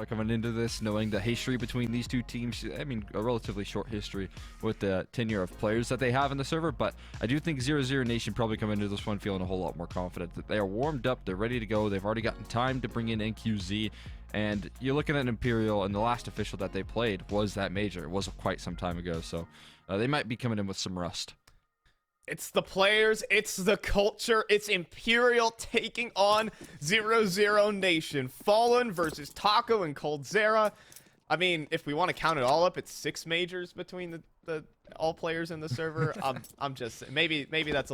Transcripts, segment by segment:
coming into this, knowing the history between these two teams. I mean, a relatively short history with the tenure of players that they have in the server, but I do think 00Nation probably come into this one feeling a whole lot more confident that they are warmed up, they're ready to go, they've already gotten time to bring in NQZ, and you're looking at Imperial, and the last official that they played was that major. It was quite some time ago, so they might be coming in with some rust. It's the players, it's the culture, it's Imperial taking on 00Nation. Fallen versus Taco and coldzera. I mean, if we want to count it all up, it's 6 majors between the all players in the server. I'm just, maybe that's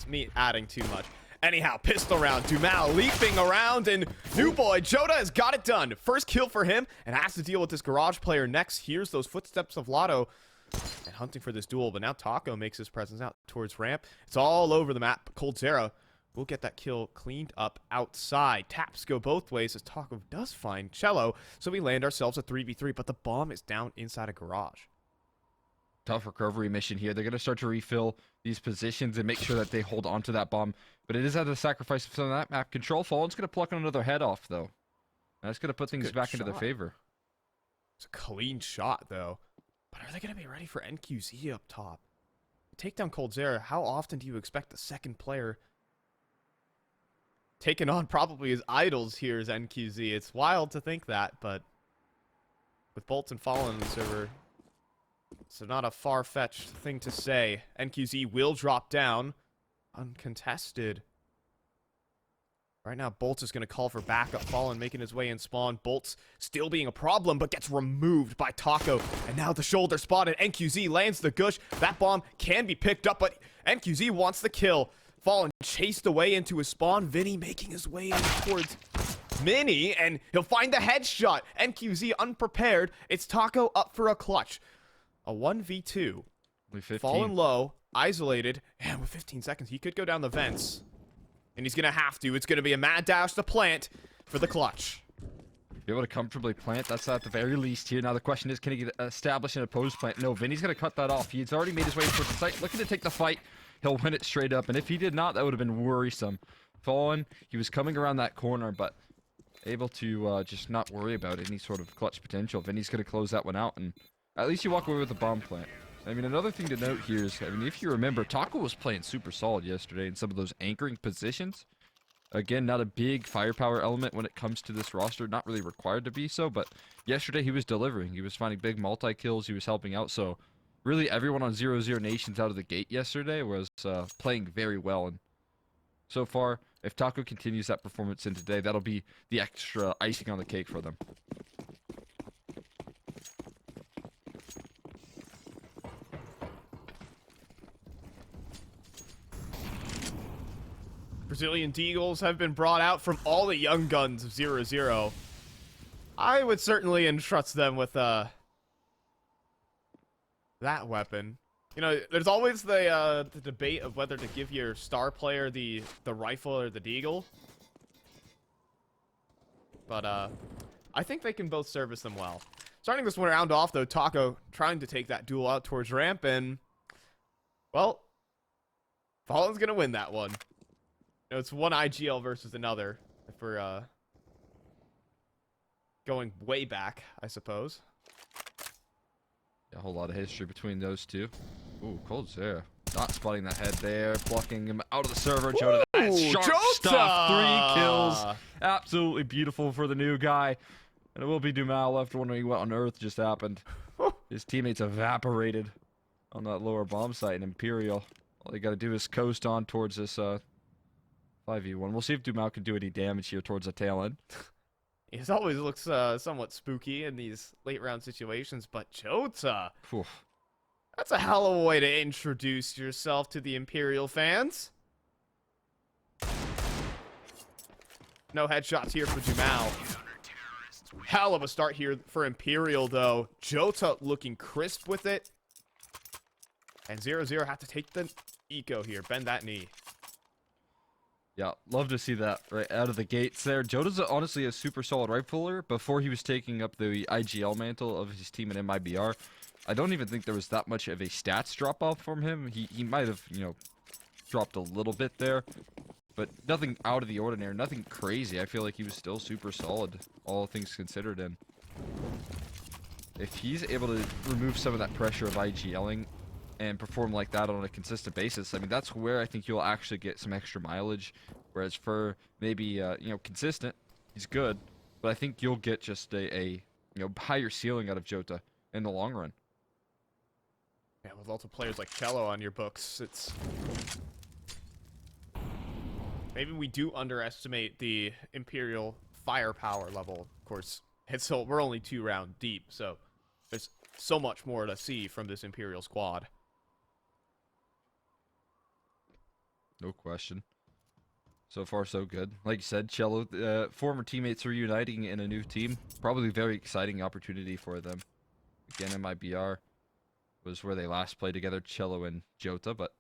me adding too much. Anyhow, pistol round, dumau leaping around, and new boy, JOTA has got it done. First kill for him, and has to deal with this garage player next. Here's those footsteps of Lotto. And hunting for this duel, but now Taco makes his presence out towards ramp. It's all over the map. coldzera will get that kill cleaned up outside. Taps go both ways as Taco does find chelo, so we land ourselves a 3v3, but the bomb is down inside a garage. Tough recovery mission here. They're going to start to refill these positions and make sure that they hold on to that bomb, but it is at the sacrifice of some of that map control. Fallen's going to pluck another head off, though. That's going to put things back into their favor. It's a clean shot, though. But are they going to be ready for NQZ up top? Take down coldzera. How often do you expect the second player taken on probably as idols here as NQZ? It's wild to think that, but with boltz and fallen in the server, it's not a far-fetched thing to say. NQZ will drop down uncontested. Right now, boltz is going to call for backup. Fallen making his way in spawn. boltz still being a problem, but gets removed by Taco. And now the shoulder spotted. NQZ lands the gush. That bomb can be picked up, but NQZ wants the kill. Fallen chased away into his spawn. VINI making his way in towards Mini, and he'll find the headshot. NQZ unprepared. It's Taco up for a clutch. A 1v2. Fallen low, isolated, and with 15 seconds, he could go down the vents. And he's going to have to. It's going to be a mad dash to plant for the clutch. Be able to comfortably plant. That's at the very least here. Now the question is, can he get established an opposed plant? No, VINI's going to cut that off. He's already made his way towards the site. Looking to take the fight. He'll win it straight up. And if he did not, that would have been worrisome. Fallen, he was coming around that corner, but able to just not worry about any sort of clutch potential. VINI's going to close that one out. And at least you walk away with a bomb plant. I mean, another thing to note here is, I mean, if you remember, Taco was playing super solid yesterday in some of those anchoring positions. Again, not a big firepower element when it comes to this roster. Not really required to be so, but yesterday he was delivering. He was finding big multi-kills. He was helping out. So, really, everyone on 00Nations out of the gate yesterday was playing very well. And so far, if Taco continues that performance in today, that'll be the extra icing on the cake for them. Brazilian Deagles have been brought out from all the young guns of 00. I would certainly entrust them with that weapon. You know, there's always the debate of whether to give your star player the rifle or the deagle. But I think they can both service them well. Starting this one round off, though, Taco trying to take that duel out towards ramp, and, well, Fallen's going to win that one. You know, it's one IGL versus another, if we're going way back, I suppose. A whole lot of history between those two. Ooh, coldzera. Not spotting that head there, blocking him out of the server. JOTA, that's sharp stuff. 3 kills. Absolutely beautiful for the new guy. And it will be dumau left wondering what on earth just happened. His teammates evaporated on that lower bomb site in Imperial. All they got to do is coast on towards this 5v1. We'll see if dumau can do any damage here towards the tail end. It always looks somewhat spooky in these late round situations, but JOTA, that's a hell of a way to introduce yourself to the Imperial fans. No headshots here for dumau. Hell of a start here for Imperial, though. JOTA looking crisp with it. And 00 have to take the eco here, bend that knee. Yeah, love to see that right out of the gates there. JOTA's honestly a super solid rifler before he was taking up the IGL mantle of his team in MIBR. I don't even think there was that much of a stats drop off from him. He might have, you know, dropped a little bit there. but nothing out of the ordinary, nothing crazy. I feel like he was still super solid, all things considered. And if he's able to remove some of that pressure of IGLing and perform like that on a consistent basis, I mean, that's where I think you'll actually get some extra mileage. Whereas for maybe, you know, consistent, he's good, but I think you'll get just a you know, higher ceiling out of JOTA in the long run. Yeah, with lots of players like Chelo on your books, it's... Maybe we do underestimate the Imperial firepower level. Of course, we're only 2 rounds deep, so there's so much more to see from this Imperial squad. No question. So far, so good. Like you said, Chelo, former teammates reuniting in a new team. Probably a very exciting opportunity for them. Again, MIBR was where they last played together, Chelo and JOTA, but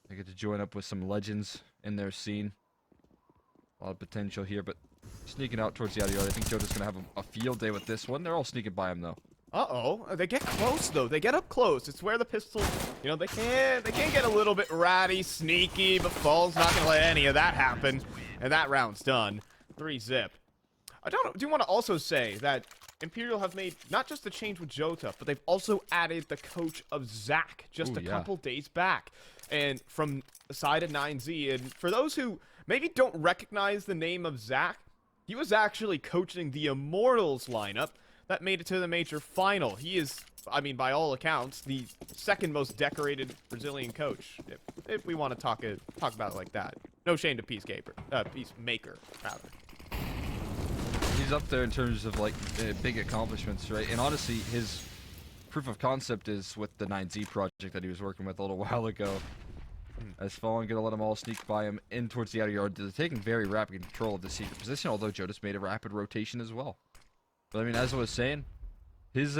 they get to join up with some legends in their scene. A lot of potential here, but sneaking out towards the outer yard. I think JOTA's going to have a field day with this one. They're all sneaking by him, though. Uh-oh. They get close, though. They get up close. It's where the pistols, you know, they can get a little bit ratty, sneaky, but Fall's not going to let any of that happen. And that round's done. 3-zip. I do want to also say that Imperial have made not just the change with JOTA, but they've also added the coach of Zach just a couple days back. And from the side of 9Z, and for those who maybe don't recognize the name of Zach, he was actually coaching the Immortals lineup that made it to the major final. He is, I mean, by all accounts, the second most decorated Brazilian coach, if we want to talk about it like that. No shame to Peacemaker, rather. He's up there in terms of, like, big accomplishments, right? And honestly, his proof of concept is with the 9Z project that he was working with a little while ago. As Fallen gonna let them all sneak by him in towards the outer yard. They're taking very rapid control of the secret position, although JOTA's made a rapid rotation as well. But I mean, as I was saying, his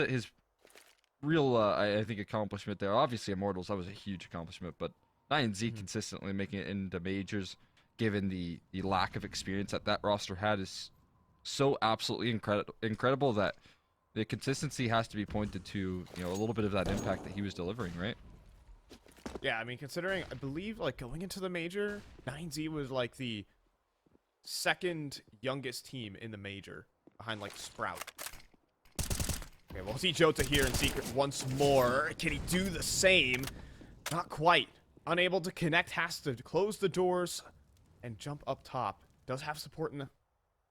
real, I think, accomplishment there, obviously Immortals, that was a huge accomplishment, but 9Z consistently making it into majors, given the lack of experience that roster had, is so absolutely incredible that the consistency has to be pointed to, you know, a little bit of that impact that he was delivering, right? Yeah, I mean, considering, I believe, like, going into the major, 9Z was, like, the second youngest team in the major, behind, like, Sprout. Okay, we'll see JOTA here in secret once more. Can he do the same? Not quite. Unable to connect, has to close the doors and jump up top. Does have support in the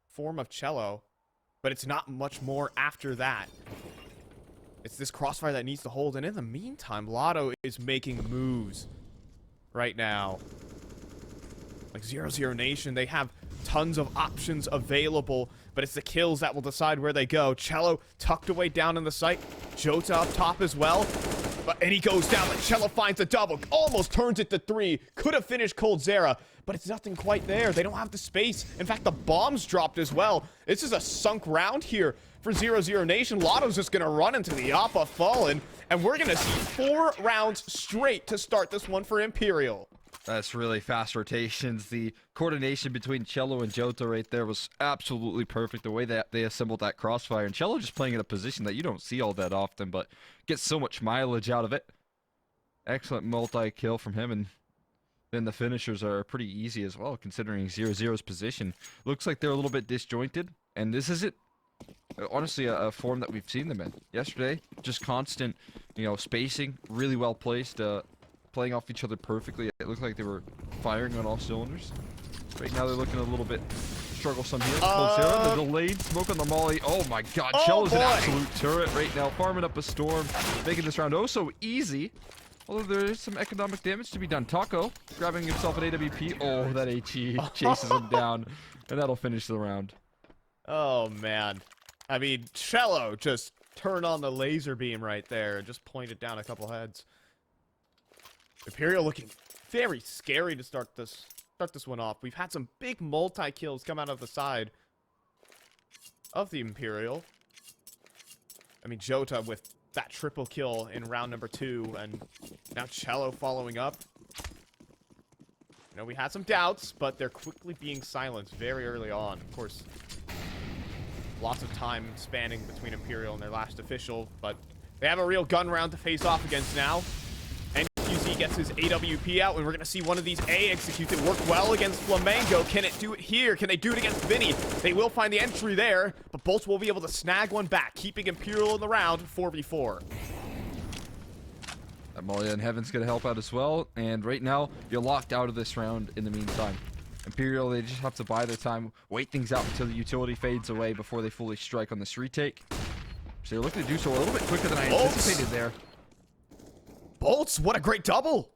form of Chelo, but it's not much more after that. It's this crossfire that needs to hold, and in the meantime, Lotto is making moves right now. Like 00Nation, they have tons of options available, but it's the kills that will decide where they go. Chelo tucked away down in the site. JOTA up top as well. And he goes down, but Chelo finds a double. Almost turns it to 3. Could have finished coldzera, but it's nothing quite there. They don't have the space. In fact, the bombs dropped as well. This is a sunk round here for 00Nation. Lotto's just going to run into the Appa Fallen, and we're going to see 4 rounds straight to start this one for Imperial. That's really fast rotations. The coordination between Chelo and JOTA right there was absolutely perfect. The way that they assembled that crossfire. And Chelo just playing in a position that you don't see all that often, but gets so much mileage out of it. Excellent multi-kill from him. And then the finishers are pretty easy as well, considering 0-0's position. Looks like they're a little bit disjointed. And this isn't, honestly, a form that we've seen them in. Yesterday, just constant, you know, spacing, really well placed, playing off each other perfectly. It looked like they were firing on all cylinders. Right now they're looking a little bit strugglesome here. The delayed smoke on the molly. Oh my god, Chelo's an absolute turret right now. Farming up a storm, making this round oh so easy. Although there is some economic damage to be done. Taco grabbing himself an AWP. Oh, that HE chases him down. And that'll finish the round. Oh man. I mean, Chelo just turned on the laser beam right there and just pointed down a couple heads. Imperial looking very scary to start this one off. We've had some big multi-kills come out of the side of the Imperial. I mean, JOTA with that triple kill in round number 2, and now Chelo following up. You know, we had some doubts, but they're quickly being silenced very early on. Of course, lots of time spanning between Imperial and their last official, but they have a real gun round to face off against now. NQZ gets his AWP out, and we're going to see one of these A executed. Work well against Flamengo. Can it do it here? Can they do it against VINI? They will find the entry there, but boltz will be able to snag one back, keeping Imperial in the round 4v4. Amalia and Heaven's going to help out as well, and right now, you're locked out of this round in the meantime. Imperial, they just have to buy their time, wait things out until the utility fades away before they fully strike on this retake. So they're looking to do so a little bit quicker than I anticipated there. boltz, what a great double.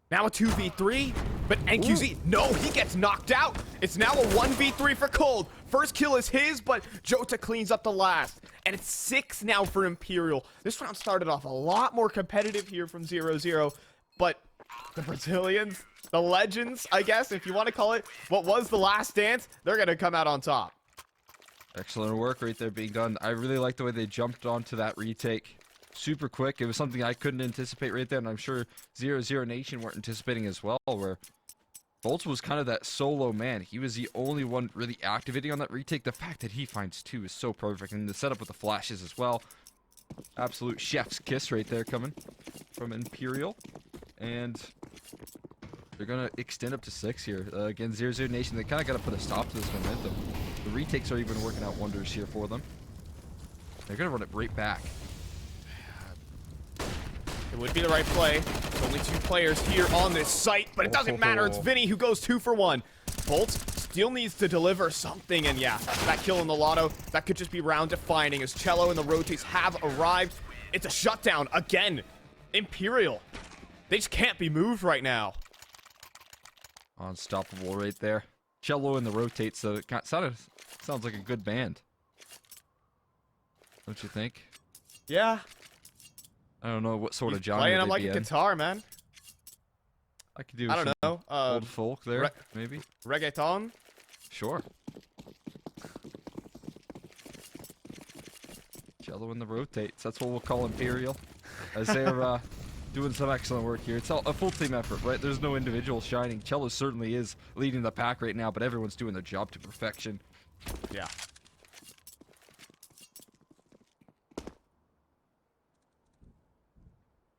Now a 2v3, but NQZ, no, he gets knocked out. It's now a 1v3 for Cold. First kill is his, but JOTA cleans up the last. And it's 6 now for Imperial. This round started off a lot more competitive here from 0-0, but the Brazilians, the legends, I guess, if you want to call it, what was the last dance, they're going to come out on top. Excellent work right there being done. I really like the way they jumped onto that retake. Super quick. It was something I couldn't anticipate right there, and I'm sure 00Nation weren't anticipating as well, where boltz was kind of that solo man. He was the only one really activating on that retake. The fact that he finds 2 is so perfect, and the setup with the flashes as well. Absolute chef's kiss right there coming from Imperial. And they're going to extend up to 6 here. Again, 00Nation, they kind of got to put a stop to this momentum. The retakes are even working out wonders here for them. They're going to run it right back. It would be the right play. There's only 2 players here on this site, but it doesn't matter. It's VINI who goes 2 for 1. boltz still needs to deliver something, and yeah, that kill in the lotto, that could just be round defining as chelo and the rotates have arrived. It's a shutdown again. Imperial, they just can't be moved right now. Unstoppable right there. Chelo and the rotates, so it sounds like a good band. Don't you think? Yeah. I don't know what sort of genre playing them they'd like be a in. guitar, man. I could do I don't know. old folk there, maybe. Reggaeton? Sure. Chelo and the rotates. That's what we'll call Imperial. As they're doing some excellent work here. It's a full team effort, right? There's no individual shining. Chelo certainly is leading the pack right now, but everyone's doing their job to perfection. Yeah.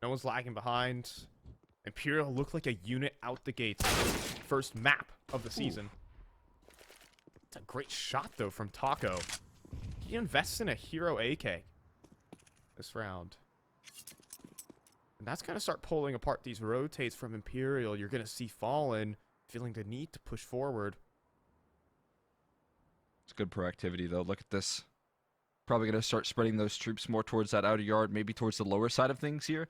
No one's lagging behind. Imperial looked like a unit out the gates. First map of the season. It's a great shot, though, from Taco. He invests in a hero AK this round. And that's going to start pulling apart these rotates from Imperial. You're going to see Fallen feeling the need to push forward. It's good proactivity, though. Look at this. Probably going to start spreading those troops more towards that outer yard, maybe towards the lower side of things here.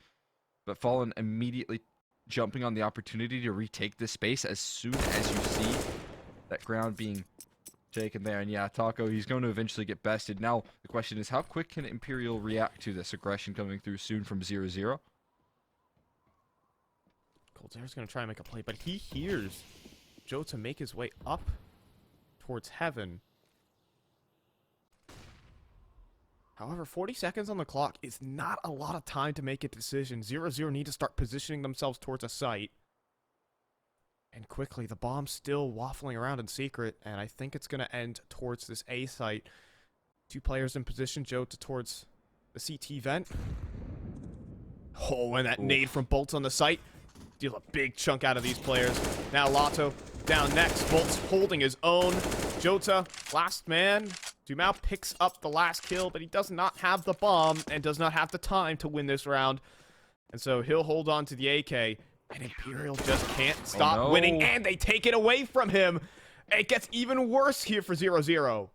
But Fallen immediately jumping on the opportunity to retake this space as soon as you see that ground being taken there. And yeah, Taco, he's going to eventually get bested. Now, the question is, how quick can Imperial react to this aggression coming through soon from 0-0? Coldzera's going to try and make a play, but he hears JOTA make his way up towards heaven. However, 40 seconds on the clock is not a lot of time to make a decision. 0-0 need to start positioning themselves towards a site. And quickly, the bomb's still waffling around in secret, and I think it's going to end towards this A site. 2 players in position, JOTA towards the CT vent. Oh, and that nade from boltz on the site. Deal a big chunk out of these players. Now Lotto down next. boltz holding his own. JOTA, last man. Dumau picks up the last kill, but he does not have the bomb and does not have the time to win this round. And so he'll hold on to the AK, and Imperial just can't stop winning, and they take it away from him. It gets even worse here for 0-0.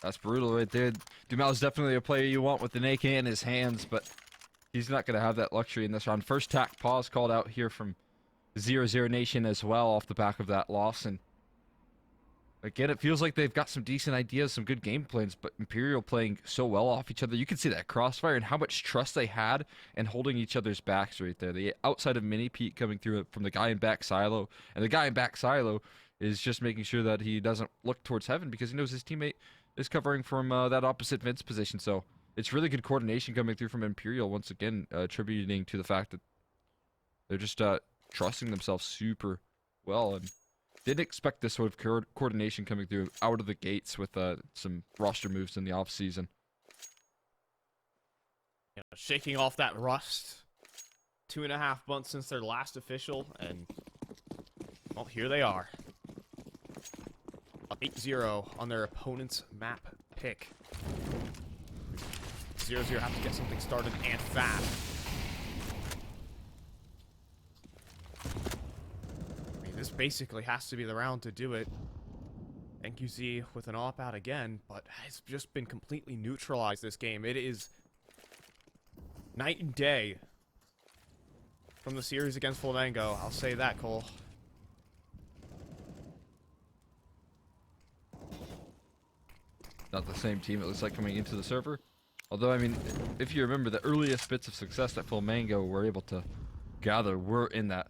That's brutal right there. Dumau's definitely a player you want with an AK in his hands, but he's not going to have that luxury in this round. First tack pause called out here from 00Nation as well off the back of that loss, and again, it feels like they've got some decent ideas, some good game plans, but Imperial playing so well off each other. You can see that crossfire and how much trust they had in holding each other's backs right there. The outside of Mini Pete coming through from the guy in back silo, and the guy in back silo is just making sure that he doesn't look towards heaven because he knows his teammate is covering from that opposite Vince position. So it's really good coordination coming through from Imperial, once again, attributing to the fact that they're just trusting themselves super well, and didn't expect this sort of coordination coming through out of the gates with some roster moves in the offseason. Shaking off that rust. 2.5 months since their last official, and well, here they are. 8-0 on their opponent's map pick. 0-0 have to get something started and fast. I mean, this basically has to be the round to do it. NQZ with an op-out again, but has just been completely neutralized this game. It is night and day from the series against Flamengo. I'll say that, Cole. Not the same team, it looks like, coming into the server. Although, I mean, if you remember, the earliest bits of success that Flamengo were able to gather were in that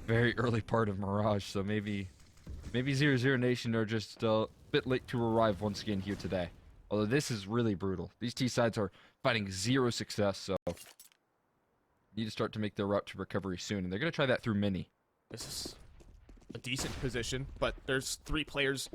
very early part of Mirage. So maybe 00Nation are just a bit late to arrive once again here today. Although this is really brutal. These T sides are finding zero success, so need to start to make their route to recovery soon. And they're going to try that through Mini. This is a decent position, but there's 3 players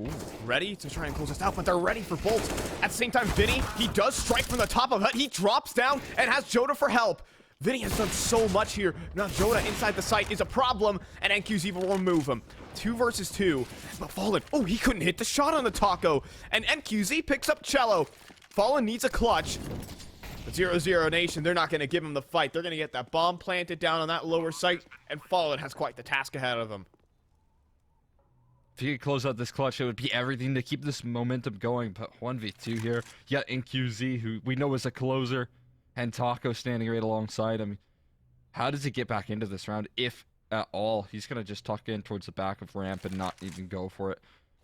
ready to try and close this out, but they're ready for boltz. At the same time, VINI, he does strike from the top of it. He drops down and has JOTA for help. VINI has done so much here. Now JOTA inside the site is a problem, and NQZ will remove him. 2 versus 2, but Fallen, oh, he couldn't hit the shot on the taco, and NQZ picks up chelo. Fallen needs a clutch. But 00Nation, they're not going to give him the fight. They're going to get that bomb planted down on that lower site, and Fallen has quite the task ahead of him. If he could close out this clutch, it would be everything to keep this momentum going. But 1v2 here. You got NQZ, who we know is a closer, and Taco standing right alongside him. How does he get back into this round, if at all? He's going to just tuck in towards the back of ramp and not even go for it.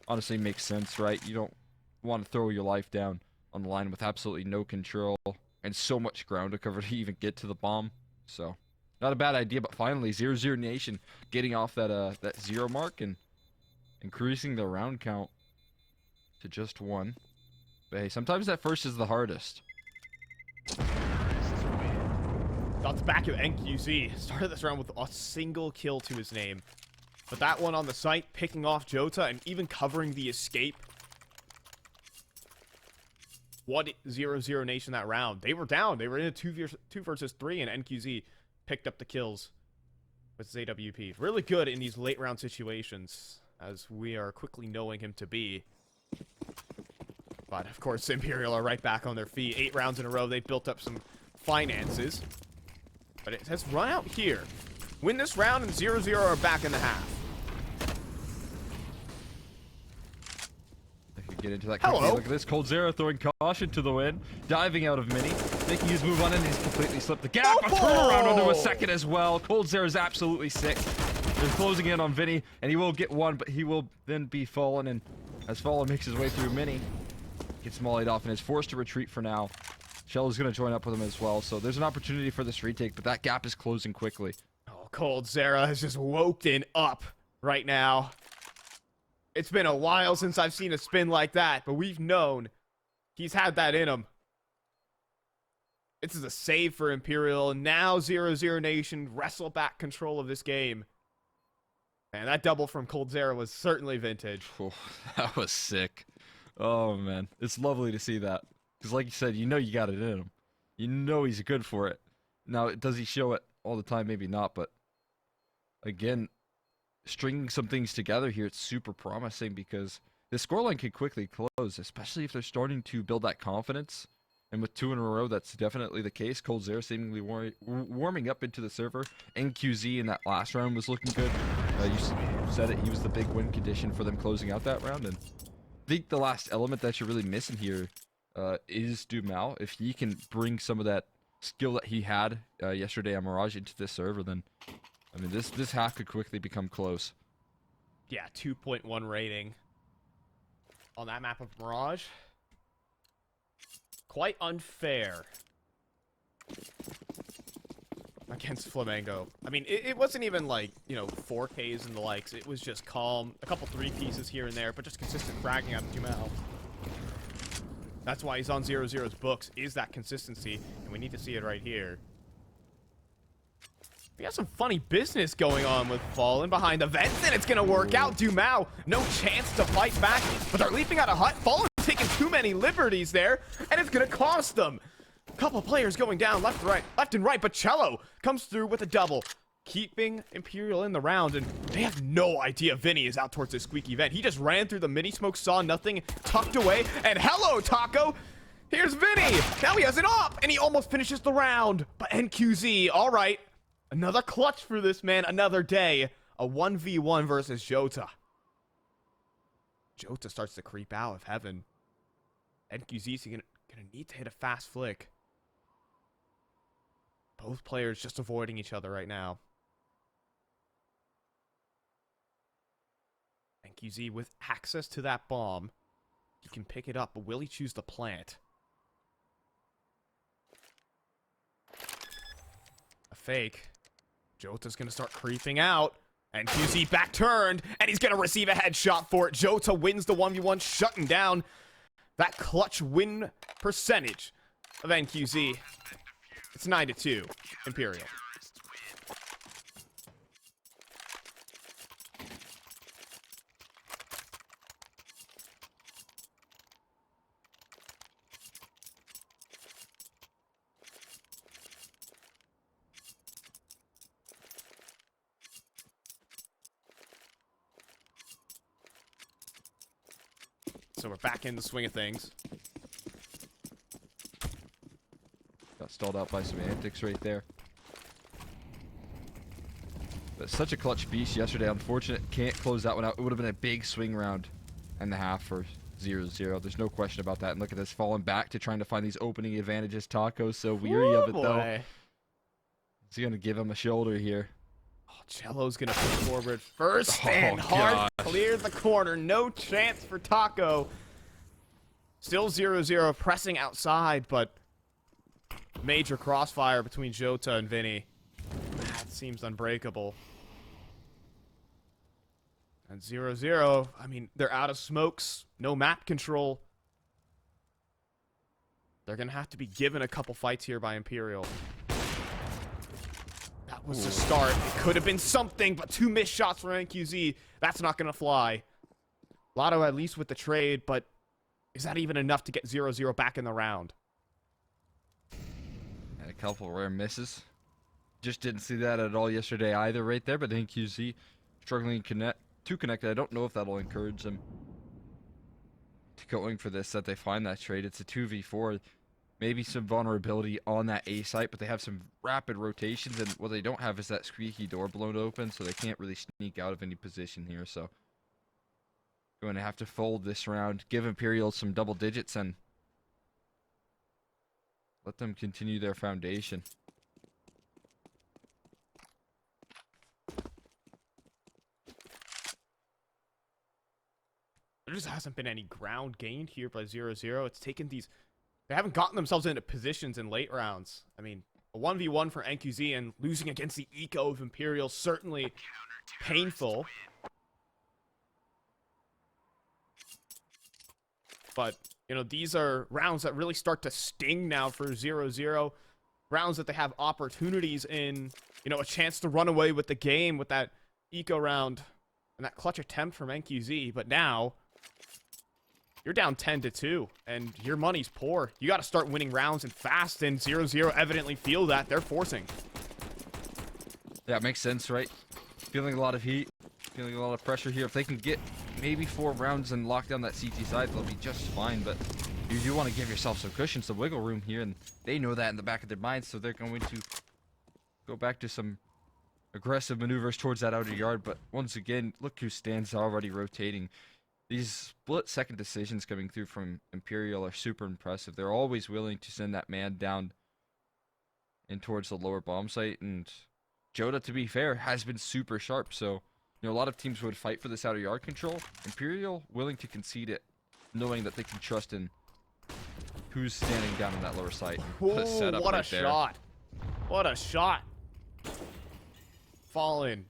Honestly, makes sense, right? You don't want to throw your life down on the line with absolutely no control and so much ground to cover to even get to the bomb. So, not a bad idea, but finally, 00Nation getting off that 0 mark and increasing the round count to just 1. But hey, sometimes that first is the hardest. Got the back of NQZ. Started this round with a single kill to his name. But that one on the site, picking off JOTA and even covering the escape. What 00Nation that round? They were down. They were in a 2 versus 3, and NQZ picked up the kills with ZWP. Really good in these late round situations, as we are quickly knowing him to be. But of course, Imperial are right back on their feet. 8 rounds in a row. They've built up some finances. But it has run out here. Win this round, and 0-0 are back in the half. They could get into that quickly. Look at this. coldzera throwing caution to the wind. Diving out of Mini. Making his move on it. He's completely slipped the gap. A turnaround onto a second as well. coldzera is absolutely sick. They're closing in on VINI, and he will get one, but he will then be Fallen. And as Fallen makes his way through Mini, gets mollied off and is forced to retreat for now. Chelo's going to join up with him as well, so there's an opportunity for this retake, but that gap is closing quickly. Oh, coldzera has just woken up right now. It's been a while since I've seen a spin like that, but we've known he's had that in him. This is a save for Imperial, and now 00Nation wrestle back control of this game. Man, that double from coldzera was certainly vintage. Oh, that was sick. Oh, man. It's lovely to see that. Because like you said, you know you got it in him. You know he's good for it. Now, does he show it all the time? Maybe not, but again, stringing some things together here, it's super promising because the scoreline can quickly close, especially if they're starting to build that confidence. And with 2 in a row, that's definitely the case. coldzera seemingly warming up into the server. NQZ in that last round was looking good. You said it, he was the big win condition for them closing out that round. And I think the last element that you're really missing here is dumau. If he can bring some of that skill that he had yesterday on Mirage into this server, then I mean this half could quickly become close. Yeah, 2.1 rating on that map of Mirage. Quite unfair against Flamengo. I mean, it wasn't even like, you know, 4Ks and the likes. It was just calm. A couple 3 pieces here and there, but just consistent fragging out of dumau. That's why he's on 0-0's books, is that consistency, and we need to see it right here. We got some funny business going on with Fallen behind the vents, and it's going to work out. dumau, no chance to fight back, but they're leaping out of hut. Fallen taking too many liberties there, and it's going to cost them. Couple players going down left and right, but chelo comes through with a double, keeping Imperial in the round, and they have no idea VINI is out towards this squeaky vent. He just ran through the mini smoke, saw nothing, tucked away, and hello, Taco! Here's VINI! Now he has it up, and he almost finishes the round. But NQZ, all right. Another clutch for this man, another day. A 1v1 versus JOTA. JOTA starts to creep out of heaven. NQZ's gonna need to hit a fast flick. Both players just avoiding each other right now. NQZ with access to that bomb. He can pick it up, but will he choose to plant? A fake. JOTA's gonna start creeping out. NQZ back turned, and he's gonna receive a headshot for it. JOTA wins the 1v1, shutting down that clutch win percentage of NQZ. It's 9-2, Imperial. So we're back in the swing of things. Got stalled out by some antics right there. But such a clutch beast yesterday. Unfortunate, can't close that one out. It would have been a big swing round and a half for 0-0. There's no question about that. And look at this, falling back to trying to find these opening advantages. Taco's so weary of it, though. Is he going to give him a shoulder here? Oh, chelo's going to push forward first. And hard clears the corner. No chance for Taco. Still 0-0, pressing outside, but major crossfire between JOTA and VINI. That seems unbreakable. And 0-0, I mean, they're out of smokes, no map control. They're going to have to be given a couple fights here by Imperial. That was the start. It could have been something, but 2 missed shots for NQZ. That's not going to fly. Lotto at least with the trade, but is that even enough to get 0-0 back in the round? And a couple rare misses. Just didn't see that at all yesterday either right there, but NQZ struggling to connect. I don't know if that'll encourage them to going for this, that they find that trade. It's a 2v4. Maybe some vulnerability on that A site, but they have some rapid rotations, and what they don't have is that squeaky door blown open, so they can't really sneak out of any position here. So going to have to fold this round, give Imperial some double digits, and let them continue their foundation. There just hasn't been any ground gained here by 0-0. It's taken these... They haven't gotten themselves into positions in late rounds. I mean, a 1v1 for NQZ and losing against the eco of Imperial, certainly painful. But, you know, these are rounds that really start to sting now for 0-0. Rounds that they have opportunities in, you know, a chance to run away with the game with that eco round and that clutch attempt from NQZ. But now, you're down 10-2, and your money's poor. You got to start winning rounds and fast, and 0-0 evidently feel that. They're forcing. Yeah, it makes sense, right? Feeling a lot of heat, feeling a lot of pressure here. If they can get maybe 4 rounds and lock down that CT side, they'll be just fine, but you do want to give yourself some cushion, some wiggle room here, and they know that in the back of their minds, so they're going to go back to some aggressive maneuvers towards that outer yard. But once again, look who stands already rotating. These split-second decisions coming through from Imperial are super impressive. They're always willing to send that man down in towards the lower bomb site, and JOTA, to be fair, has been super sharp. So, you know, a lot of teams would fight for this outer yard control. Imperial willing to concede it, knowing that they can trust in who's standing down on that lower site. What a shot! What a shot! Fallen.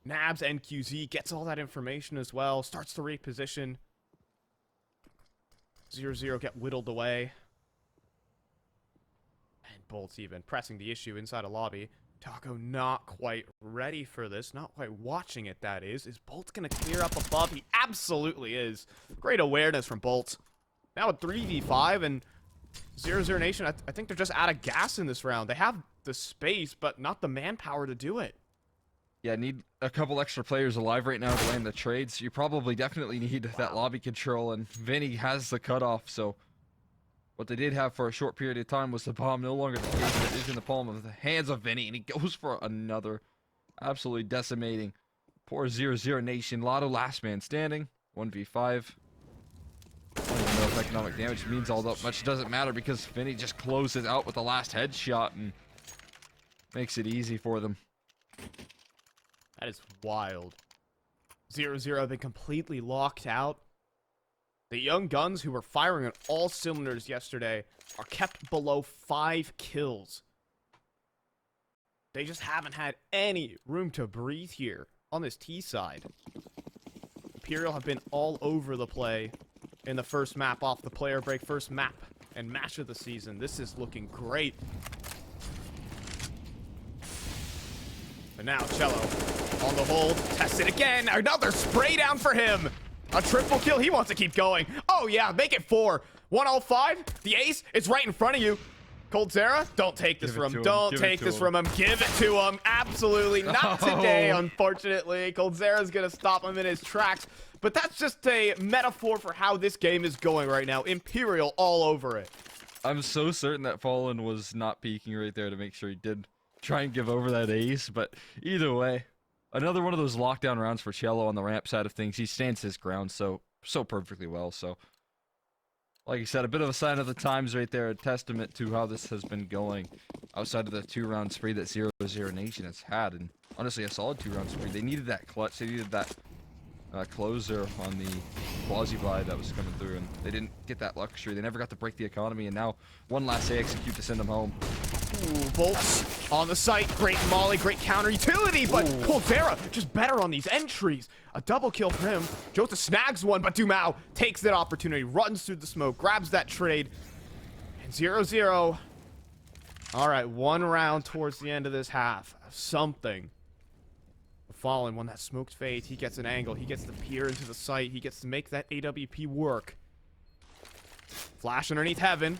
Nabs NQZ gets all that information as well. Starts to reposition. 0-0 get whittled away. And boltz even pressing the issue inside a lobby. Taco not quite ready for this. Not quite watching it, that is. Is boltz going to clear up above? He absolutely is. Great awareness from boltz. Now a 3v5, and 00Nation, I think they're just out of gas in this round. They have the space, but not the manpower to do it. Yeah, need a couple extra players alive right now to land the trades. You probably definitely need that lobby control, and VINI has the cutoff, so what they did have for a short period of time was the bomb, no longer the case. It is in the palm of the hands of VINI, and he goes for another. Absolutely decimating. Poor 00Nation. Lotto last man standing. 1v5. I don't even know if economic damage means all that much. It doesn't matter because VINI just closes out with the last headshot and makes it easy for them. That is wild. 0-0 have been completely locked out. The young guns who were firing on all cylinders yesterday are kept below 5 kills. They just haven't had any room to breathe here on this T side. Imperial have been all over the play in the first map off the player break, first map and match of the season. This is looking great. But now chelo on the hold, tests it again. Another spray down for him. A triple kill. He wants to keep going. Oh yeah, make it 4. 105. The ace is right in front of you. coldzera, don't take this from him. Don't take this from him. Give it to him. Absolutely not today, unfortunately. coldzera's gonna stop him in his tracks. But that's just a metaphor for how this game is going right now. Imperial all over it. I'm so certain that Fallen was not peeking right there to make sure he did try and give over that ace, but either way, another one of those lockdown rounds for chelo on the ramp side of things. He stands his ground so perfectly well. So, like I said, a bit of a sign of the times right there, a testament to how this has been going outside of the 2-round spree that 00Nation has had, and honestly, a solid 2-round spree. They needed that clutch. They needed that closer on the quasi-buy that was coming through, and they didn't get that luxury. They never got to break the economy, and now one last execute to send them home. Ooh, boltz on the site. Great molly, great counter utility, but coldzera just better on these entries. A double kill for him. JOTA snags one, but dumau takes that opportunity, runs through the smoke, grabs that trade, and 0-0. All right, 1 round towards the end of this half. Something. Fallen, when that smokes fades, he gets an angle, he gets to peer into the site, he gets to make that AWP work. Flash underneath heaven,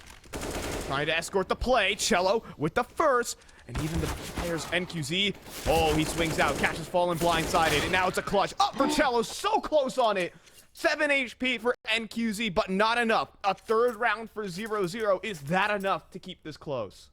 trying to escort the play. chelo with the first, and even the player's NQZ. Oh, he swings out, catches Fallen blindsided, and now it's a clutch. Up for chelo, so close on it. 7 HP for NQZ, but not enough. A 3rd round for 0-0. Is that enough to keep this close?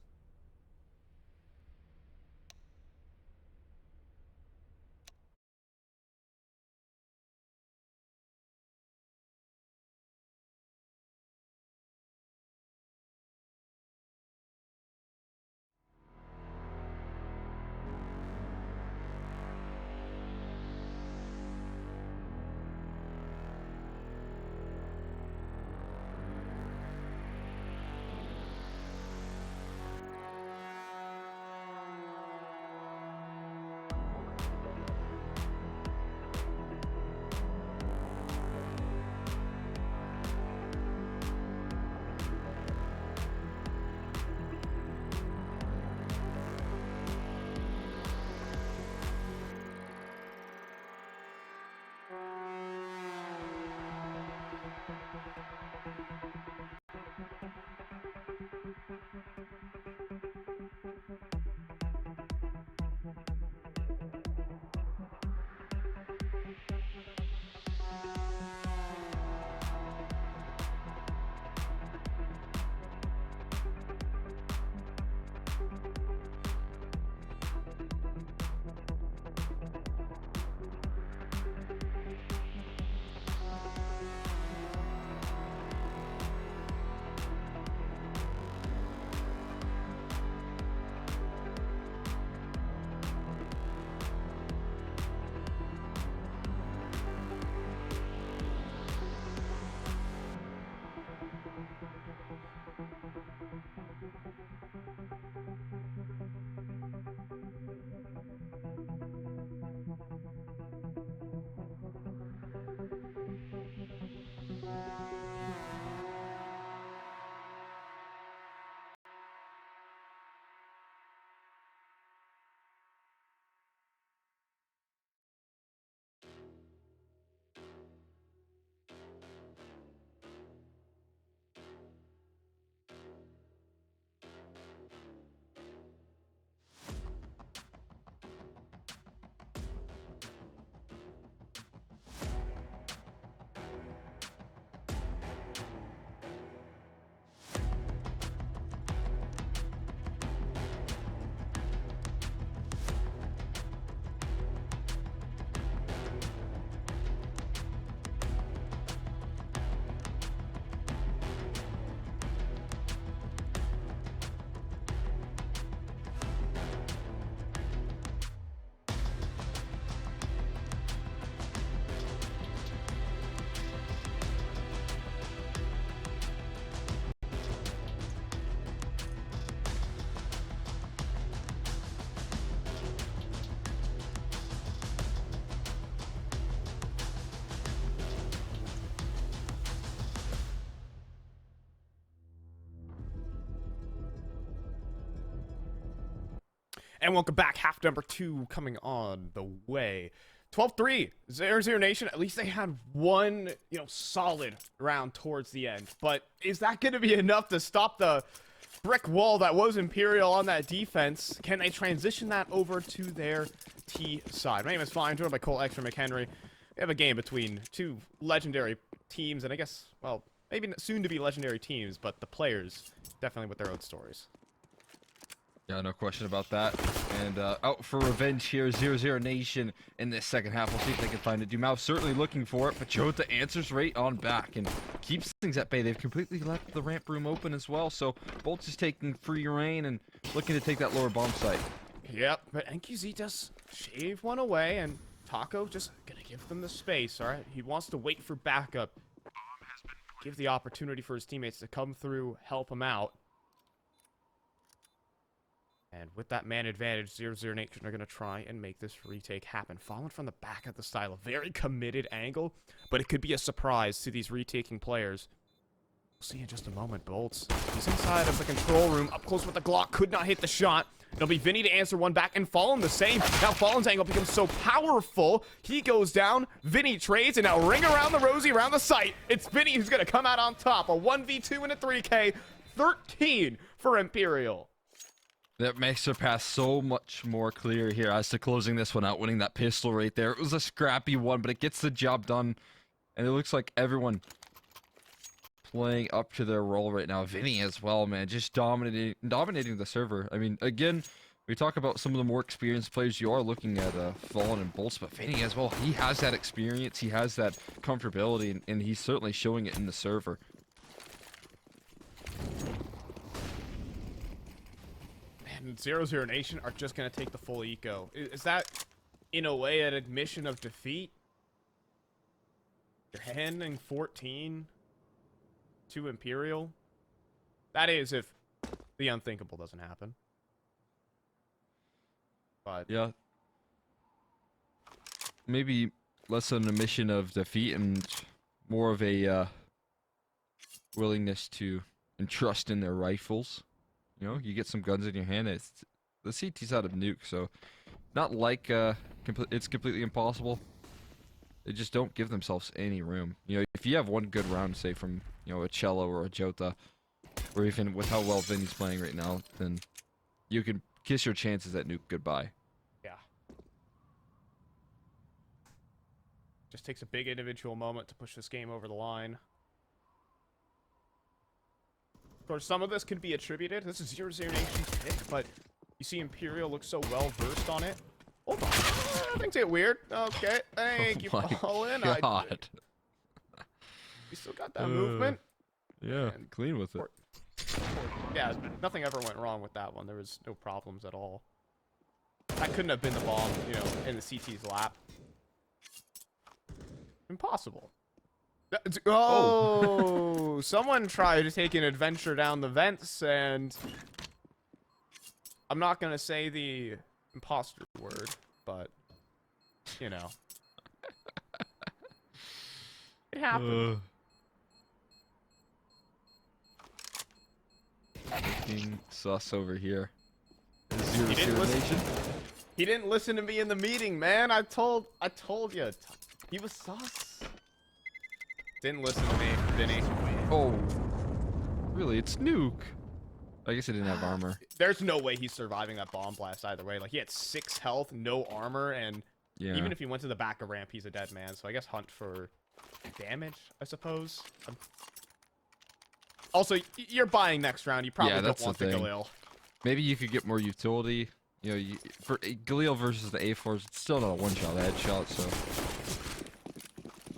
And welcome back. Half number 2 coming on the way. 12-3, 00Nation. At least they had one, solid round towards the end. But is that going to be enough to stop the brick wall that was Imperial on that defense? Can they transition that over to their T side? My name is Fine, joined by Cole Extra McHenry. We have a game between two legendary teams, and I guess, well, maybe soon to be legendary teams, but the players definitely with their own stories. Yeah, no question about that. And out for revenge here, 00Nation in this second half. We'll see if they can find it. Dumau certainly looking for it, but JOTA answers right on back and keeps things at bay. They've completely left the ramp room open as well, so boltz is taking free reign and looking to take that lower bomb site. Yep, but NQZ does shave one away, and Taco just gonna give them the space, alright? He wants to wait for backup. Give the opportunity for his teammates to come through, help him out. And with that man advantage, 00Nation are going to try and make this retake happen. Fallen from the back of the style, a very committed angle, but it could be a surprise to these retaking players. We'll see in just a moment. boltz, he's inside of the control room, up close with the Glock, could not hit the shot. It'll be VINI to answer one back, and Fallen the same. Now Fallen's angle becomes so powerful, he goes down, VINI trades, and now ring around the rosy, around the site. It's VINI who's going to come out on top. A 1v2 and a 3K, 13 for Imperial. That makes their path so much more clear here as to closing this one out, winning that pistol right there. It was a scrappy one, but it gets the job done. And it looks like everyone playing up to their role right now. VINI as well, man, just dominating the server. I mean, again, we talk about some of the more experienced players. You are looking at Fallen and boltz, but VINI as well. He has that experience, he has that comfortability, and he's certainly showing it in the server. And 00Nation are just going to take the full eco. Is that, in a way, an admission of defeat? You're handing 14 to Imperial? That is, if the unthinkable doesn't happen. But yeah, maybe less an admission of defeat and more of a willingness to entrust in their rifles. You get some guns in your hand. It's the CT's out of Nuke, so not like it's completely impossible. They just don't give themselves any room. If you have one good round, say from a chelo or a JOTA, or even with how well VINI's playing right now, then you can kiss your chances at Nuke goodbye. yeah, just takes a big individual moment to push this game over the line. Of course, some of this could be attributed. This is 00Nation's pick, but you see Imperial looks so well versed on it. Hold on, things get weird. Okay, thank you, Fallen. God. You still got that movement. Yeah, and clean with it. Yeah, nothing ever went wrong with that one. There was no problems at all. That couldn't have been the bomb, in the CT's lap. Impossible. Oh, someone tried to take an adventure down the vents, and I'm not going to say the imposter word, but, it happened. Looking sus over here. He didn't listen to me in the meeting, man. I told you. He was sus. Didn't listen to me, VINI. Oh, really? It's Nuke. I guess he didn't have armor. There's no way he's surviving that bomb blast either way. Like, he had 6 health, no armor, and even if he went to the back of ramp, he's a dead man. So I guess hunt for damage, I suppose. Also, you're buying next round. You probably don't want the Galil. Maybe you could get more utility. For Galil versus the A4s, it's still not a one-shot headshot, so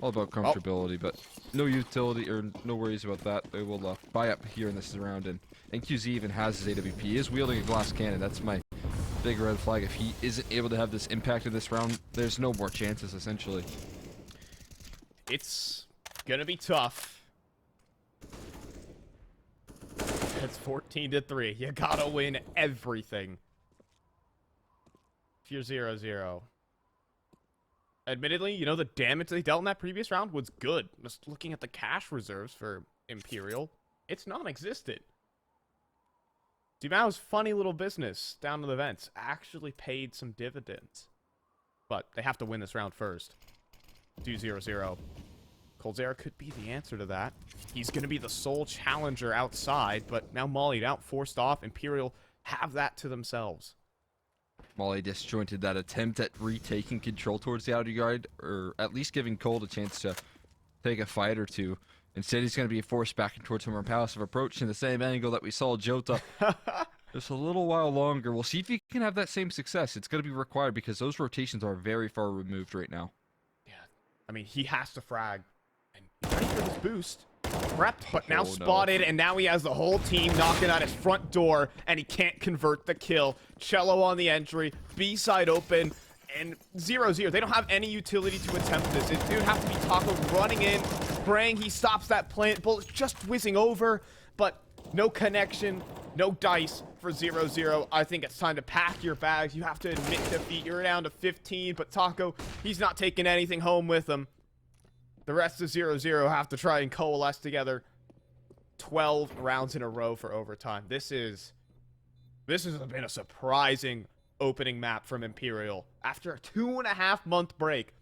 all about comfortability, but no utility or no worries about that. They will buy up here in this round, and NQZ even has his AWP. He is wielding a glass cannon. That's my big red flag. If he isn't able to have this impact in this round, there's no more chances, essentially. It's gonna be tough. It's 14-3. You gotta win everything if you're 0-0. Admittedly, the damage they dealt in that previous round was good. Just looking at the cash reserves for Imperial, it's non-existent. Dumau's funny little business down to the vents actually paid some dividends. But they have to win this round first. 2-0-0. Coldzera could be the answer to that. He's going to be the sole challenger outside, but now mollied out, forced off. Imperial have that to themselves. Molly disjointed that attempt at retaking control towards the outer yard, or at least giving Cold a chance to take a fight or two. Instead, he's going to be forced back towards a more passive approach in the same angle that we saw JOTA. Just a little while longer. We'll see if he can have that same success. It's going to be required because those rotations are very far removed right now. Yeah, I mean, he has to frag. And he's ready for this boost. Prepped, but now spotted, and now he has the whole team knocking at his front door, and he can't convert the kill. Chelo on the entry, B-side open, and 0-0. They don't have any utility to attempt this. It would have to be Taco running in, spraying. He stops that plant. Bullet just whizzing over, but no connection, no dice for 0-0. I think it's time to pack your bags. You have to admit defeat. You're down to 15, but Taco, he's not taking anything home with him. The rest of 0-0 have to try and coalesce together. 12 rounds in a row for overtime. This has been a surprising opening map from Imperial. After a 2.5-month break,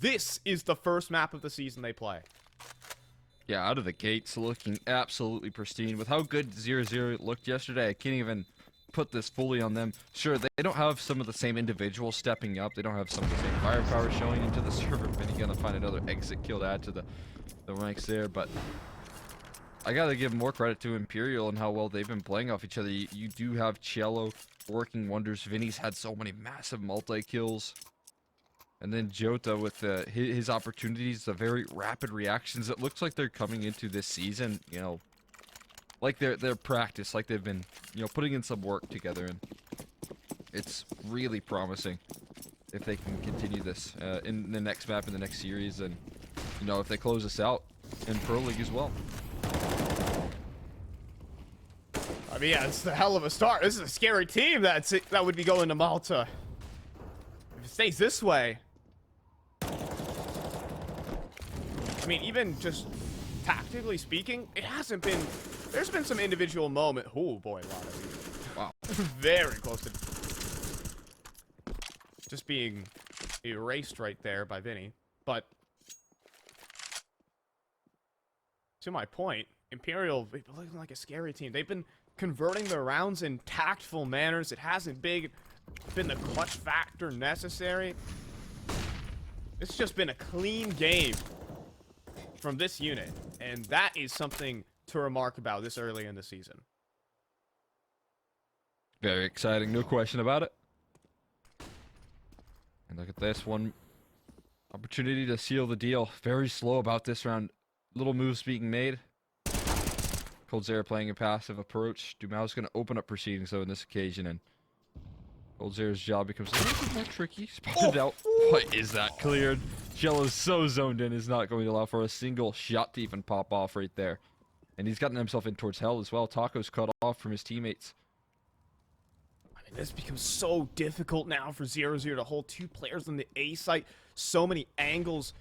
this is the first map of the season they play. Yeah, out of the gates, looking absolutely pristine. With how good 0-0 looked yesterday, I can't even put this fully on them. Sure, they don't have some of the same individuals stepping up. They don't have some of the same firepower showing into the server. VINI gonna find another exit kill to add to the ranks there, but I gotta give more credit to Imperial and how well they've been playing off each other. You do have Chelo working wonders. VINI's had so many massive multi-kills. And then JOTA with his opportunities, the very rapid reactions. It looks like they're coming into this season, you know, like their practice, like they've been, you know, putting in some work together, and it's really promising if they can continue this in the next map, in the next series, and, you know, if they close this out in Pro League as well. I mean, yeah, it's the hell of a start. This is a scary team that would be going to Malta. If it stays this way, I mean, even just tactically speaking, it hasn't been. There's been some individual moment. Oh boy, a lot of these. Wow. Very close to just being erased right there by VINI. But to my point, Imperial, they've been looking like a scary team. They've been converting their rounds in tactful manners. It hasn't been the clutch factor necessary. It's just been a clean game from this unit, and that is something to remark about this early in the season. Very exciting, no question about it. And look at this one. Opportunity to seal the deal. Very slow about this round. Little moves being made. Coldzera playing a passive approach. Dumau's going to open up proceedings, though, in this occasion, and Coldzera's job becomes a little bit more tricky. Spotted out. What is that? Cleared. Chelo's so zoned in, is not going to allow for a single shot to even pop off right there. And he's gotten himself in towards hell as well. Taco's cut off from his teammates. I mean, this becomes so difficult now for 0-0 to hold two players on the A site. So many angles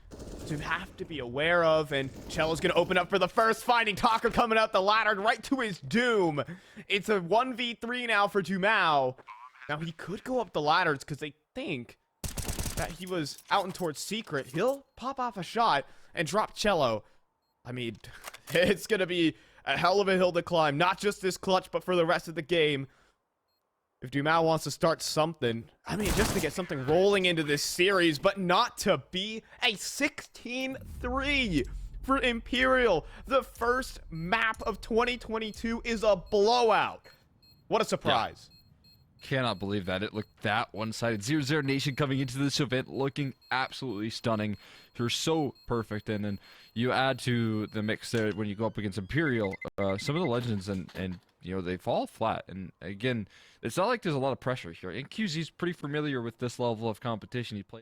to have to be aware of. And Chelo's going to open up for the first, finding Taco coming out the ladder right to his doom. It's a 1v3 now for Dumau. Now, he could go up the ladders because they think that he was out and towards secret. He'll pop off a shot and drop Chelo. I mean, it's going to be a hell of a hill to climb. Not just this clutch, but for the rest of the game. If Dumau wants to start something, I mean, just to get something rolling into this series, but not to be a 16-3 for Imperial. The first map of 2022 is a blowout. What a surprise. Yeah. Cannot believe that. It looked that one-sided. 00Nation coming into this event looking absolutely stunning. You're so perfect. And then you add to the mix there when you go up against Imperial, some of the legends, and you know, they fall flat. And again, it's not like there's a lot of pressure here. And QZ's pretty familiar with this level of competition. He played